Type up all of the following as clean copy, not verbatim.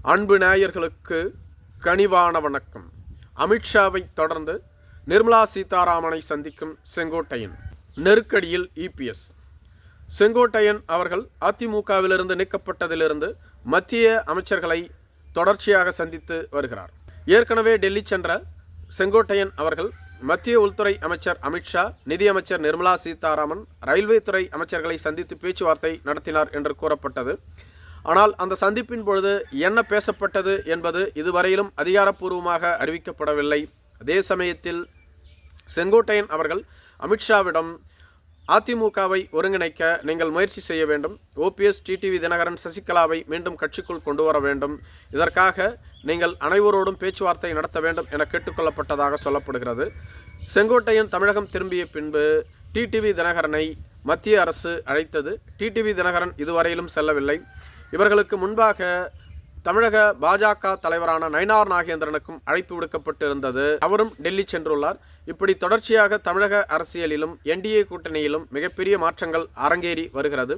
அன்பு நேயர்களுக்கு கனிவான வணக்கம். அமித்ஷாவை தொடர்ந்து நிர்மலா சீதாராமனை சந்திக்கும் செங்கோட்டையன். நெருக்கடியில் இபிஎஸ். செங்கோட்டையன் அவர்கள் அதிமுகவிலிருந்து நீக்கப்பட்டதிலிருந்து மத்திய அமைச்சர்களை தொடர்ச்சியாக சந்தித்து வருகிறார். ஏற்கனவே டெல்லி சென்ற செங்கோட்டையன் அவர்கள் மத்திய உள்துறை அமைச்சர் அமித்ஷா, நிதியமைச்சர் நிர்மலா சீதாராமன், ரயில்வே துறை அமைச்சர்களை சந்தித்து பேச்சுவார்த்தை நடத்தினார் என்று கூறப்பட்டது. ஆனால் அந்த சந்திப்பின் பொழுது என்ன பேசப்பட்டது என்பது இதுவரையிலும் அதிகாரப்பூர்வமாக அறிவிக்கப்படவில்லை. அதே சமயத்தில் செங்கோட்டையன் அவர்கள் அமித்ஷாவிடம் அதிமுகவை ஒருங்கிணைக்க நீங்கள் முயற்சி செய்ய வேண்டும், ஓபிஎஸ், டிடிவி தினகரன், சசிகலாவை மீண்டும் கட்சிக்குள் கொண்டு வர வேண்டும், இதற்காக நீங்கள் அனைவரோடும் பேச்சுவார்த்தை நடத்த வேண்டும் என கேட்டுக்கொள்ளப்பட்டதாக சொல்லப்படுகிறது. செங்கோட்டையன் தமிழகம் திரும்பிய பின்பு டிடிவி தினகரனை மத்திய அரசு அழைத்தது. டிடிவி தினகரன் இதுவரையிலும் செல்லவில்லை. இவர்களுக்கு முன்பாக தமிழக பாஜக தலைவரான நயினார் நாகேந்திரனுக்கும் அழைப்பு விடுக்கப்பட்டிருந்தது. அவரும் டெல்லி சென்றுள்ளார். இப்படி தொடர்ச்சியாக தமிழக அரசியலிலும் என்டிஏ கூட்டணியிலும் மிகப்பெரிய மாற்றங்கள் அரங்கேறி வருகிறது.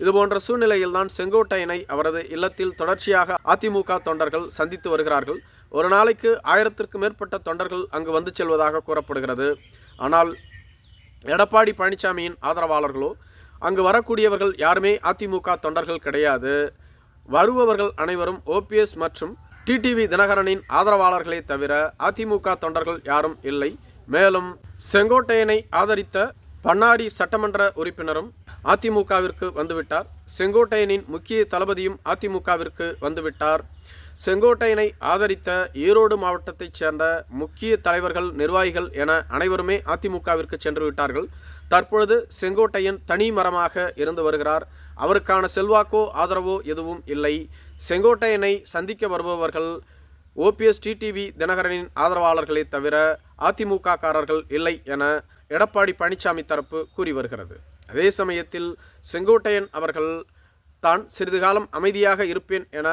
இதுபோன்ற சூழ்நிலையில்தான் செங்கோட்டையனை அவரது இல்லத்தில் தொடர்ச்சியாக அதிமுக தொண்டர்கள் சந்தித்து வருகிறார்கள். ஒரு நாளைக்கு 1000க்கும் மேற்பட்ட தொண்டர்கள் அங்கு வந்து செல்வதாக கூறப்படுகிறது. ஆனால் எடப்பாடி பழனிசாமியின் ஆதரவாளர்களோ அங்கு வரக்கூடியவர்கள் யாருமே அதிமுக தொண்டர்கள் கிடையாது. வருபவர்கள் அனைவரும் ஓபிஎஸ் மற்றும் டிடிவி தினகரனின் ஆதரவாளர்களே தவிர அதிமுக தொண்டர்கள் யாரும் இல்லை. மேலும் செங்கோட்டையனை ஆதரித்த பன்னாரி சட்டமன்ற உறுப்பினரும் அதிமுகவிற்கு வந்துவிட்டார். செங்கோட்டையனின் முக்கிய தளபதியும் அதிமுகவிற்கு வந்துவிட்டார். செங்கோட்டையனை ஆதரித்த ஈரோடு மாவட்டத்தைச் சேர்ந்த முக்கிய தலைவர்கள், நிர்வாகிகள் என அனைவருமே அதிமுகவிற்கு சென்று விட்டார்கள். தற்பொழுது செங்கோட்டையன் தனி மரமாக இருந்து வருகிறார். அவருக்கான செல்வாக்கோ ஆதரவோ எதுவும் இல்லை. செங்கோட்டையனை சந்திக்க வருபவர்கள் ஓபிஎஸ், டிடிவி தினகரனின் ஆதரவாளர்களே தவிர அதிமுக காரர்கள் இல்லை என எடப்பாடி பழனிசாமி தரப்பு கூறி வருகிறது. அதே சமயத்தில் செங்கோட்டையன் அவர்கள் தான் சிறிது காலம் அமைதியாக இருப்பேன் என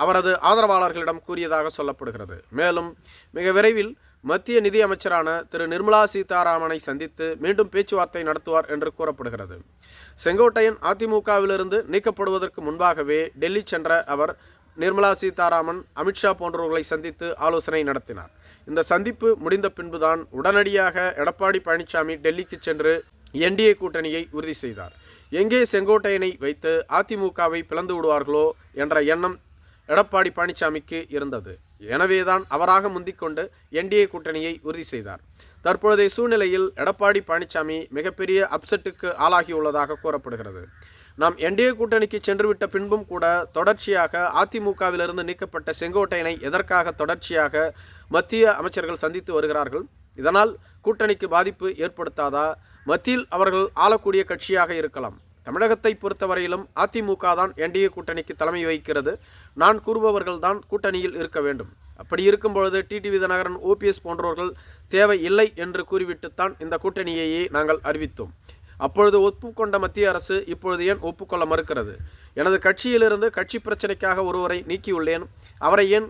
அவரது ஆதரவாளர்களிடம் கூறியதாக சொல்லப்படுகிறது. மேலும் மிக விரைவில் மத்திய நிதி அமைச்சரான திரு நிர்மலா சீதாராமனை சந்தித்து மீண்டும் பேச்சுவார்த்தை நடத்துவார் என்று கூறப்படுகிறது. செங்கோட்டையன் அதிமுகவிலிருந்து நீக்கப்படுவதற்கு முன்பாகவே டெல்லி சென்ற அவர் நிர்மலா சீதாராமன், அமித்ஷா போன்றவர்களை சந்தித்து ஆலோசனை நடத்தினார். இந்த சந்திப்பு முடிந்த பின்புதான் உடனடியாக எடப்பாடி பழனிசாமி டெல்லிக்கு சென்று என்டிஏ கூட்டணியை உறுதி செய்தார். எங்கே செங்கோட்டையனை வைத்து அதிமுகவை பிளந்து விடுவார்களோ என்ற எண்ணம் எடப்பாடி பழனிசாமிக்கு இருந்தது. எனவேதான் அவராக முந்திக்கொண்டு என்டிஏ கூட்டணியை உறுதி செய்தார். தற்பொழுதைய சூழ்நிலையில் எடப்பாடி பழனிசாமி மிகப்பெரிய அப்செட்டுக்கு ஆளாகியுள்ளதாக கூறப்படுகிறது. நாம் என்டிஏ கூட்டணிக்கு சென்றுவிட்ட பின்பும் கூட தொடர்ச்சியாக அதிமுகவிலிருந்து நீக்கப்பட்ட செங்கோட்டையனை எதற்காக தொடர்ச்சியாக மத்திய அமைச்சர்கள் சந்தித்து வருகிறார்கள்? இதனால் கூட்டணிக்கு பாதிப்பு ஏற்படுத்தாதா? மத்தியில் அவர்கள் ஆளக்கூடிய கட்சியாக இருக்கலாம். தமிழகத்தை பொறுத்தவரையிலும் அதிமுக தான் என்டிஏ கூட்டணிக்கு தலைமை வகிக்கிறது. நான் கூறுபவர்கள் தான் கூட்டணியில் இருக்க வேண்டும். அப்படி இருக்கும் பொழுது டிடிவி தினகரன், ஓபிஎஸ் போன்றவர்கள் தேவை இல்லை என்று கூறிவிட்டுத்தான் இந்த கூட்டணியையே நாங்கள் அறிவித்தோம். அப்பொழுது ஒப்புக்கொண்ட மத்திய அரசு இப்பொழுது ஏன் ஒப்புக்கொள்ள மறுக்கிறது? எனது கட்சியிலிருந்து கட்சி பிரச்சனைக்காக ஒருவரை நீக்கியுள்ளேன், அவரை ஏன்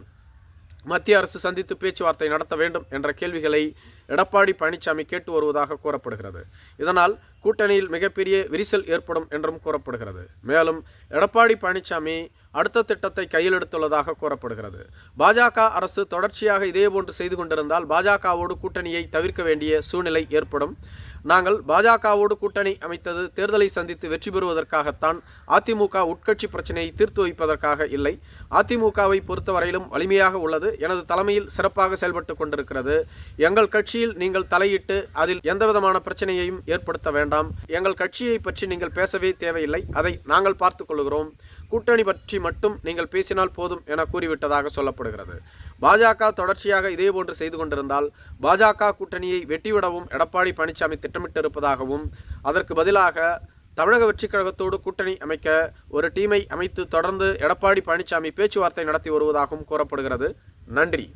மத்திய அரசு சந்தித்து பேச்சுவார்த்தை நடத்த வேண்டும் என்ற கேள்விகளை எடப்பாடி பழனிசாமி கேட்டு வருவதாக கூறப்படுகிறது. இதனால் கூட்டணியில் மிகப்பெரிய விரிசல் ஏற்படும் என்றும் கூறப்படுகிறது. மேலும் எடப்பாடி பழனிசாமி அடுத்த திட்டத்தை கையில் எடுத்துள்ளதாக கூறப்படுகிறது. பாஜக அரசு தொடர்ச்சியாக இதேபோன்று செய்து கொண்டிருந்தால் பாஜகவோடு கூட்டணியை தவிர்க்க வேண்டிய சூழ்நிலை ஏற்படும். நாங்கள் பாஜகவோடு கூட்டணி அமைத்தது தேர்தலை சந்தித்து வெற்றி பெறுவதற்காகத்தான், அதிமுக உட்கட்சி பிரச்சனையை தீர்த்து வைப்பதற்காக இல்லை. அதிமுகவை பொறுத்தவரையிலும் வலிமையாக உள்ளது. எனது தலைமையில் சிறப்பாக செயல்பட்டு கொண்டிருக்கிறது. எங்கள் கட்சியில் நீங்கள் தலையிட்டு அதில் எந்தவிதமான பிரச்சனையையும் ஏற்படுத்த வேண்டாம். எங்கள் கட்சியை பற்றி நீங்கள் பேசவே தேவையில்லை, அதை நாங்கள் பார்த்து கொள்கிறோம். கூட்டணி பற்றி மட்டும் நீங்கள் பேசினால் போதும் என கூறிவிட்டதாக சொல்லப்படுகிறது. பாஜக தொடர்ச்சியாக இதேபோன்று செய்து கொண்டிருந்தால் பாஜக கூட்டணியை வெட்டிவிடவும் எடப்பாடி பழனிசாமி திட்டமிட்டிருப்பதாகவும், அதற்கு பதிலாக தமிழக வெற்றிக் கழகத்தோடு கூட்டணி அமைக்க ஒரு டீமை அமைத்து தொடர்ந்து எடப்பாடி பழனிசாமி பேச்சுவார்த்தை நடத்தி வருவதாகவும் கூறப்படுகிறது. நன்றி.